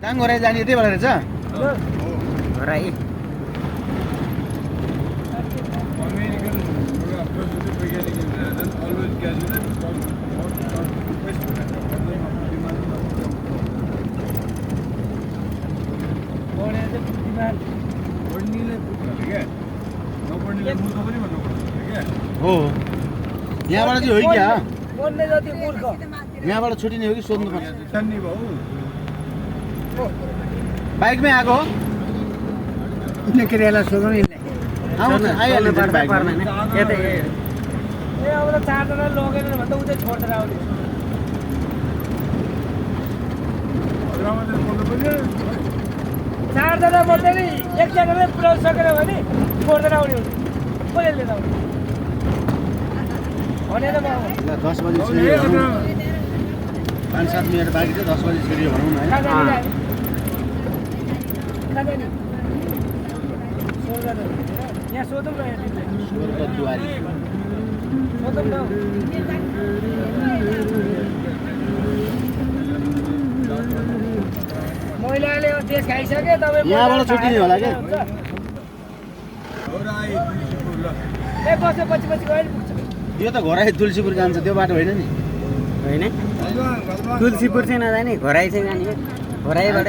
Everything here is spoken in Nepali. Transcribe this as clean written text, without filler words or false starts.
दाङ घराइ जाने यतै भएर रहेछ घराइ American prostitute beginning in there, then always casual हो यहाँबाट चाहिँ हो क्या बोल्ने जति मूर्ख यहाँबाट छुटिने हो कि सोध्नुपर्छ छन्नी भाउ बाइकमै आएको हो केटीहरूलाई सोध्नु नि आउनु आइहाल्नु पर्दैन यतै ए अब त चारजना लगेन भने त उतै छोडेर आउने चारजना मध्ये नि एकजनाले पुऱ्याउनु सकेन भने छोडेर आउने हुन्छ कसले लिएर आउने भनेर म ल 10 बजे छिर्यो भनौँ 5-7 मिनट बाँकी छ 10 बजे छिर्यो भनौँ न है यहाँ सोधौँ न स्वर्गद्वारी सोधौँ न महिलाले देश खाइसके तपाईँ यहाँबाट छुटिने होला क्या एक वर्षपछि पछि गएर पुग्छ यो त घराइ तुलसीपुर जान्छ त्यो बाटो होइन नि होइन तुलसीपुर चाहिँ नजाने घराइ चाहिँ जाने घराइबाट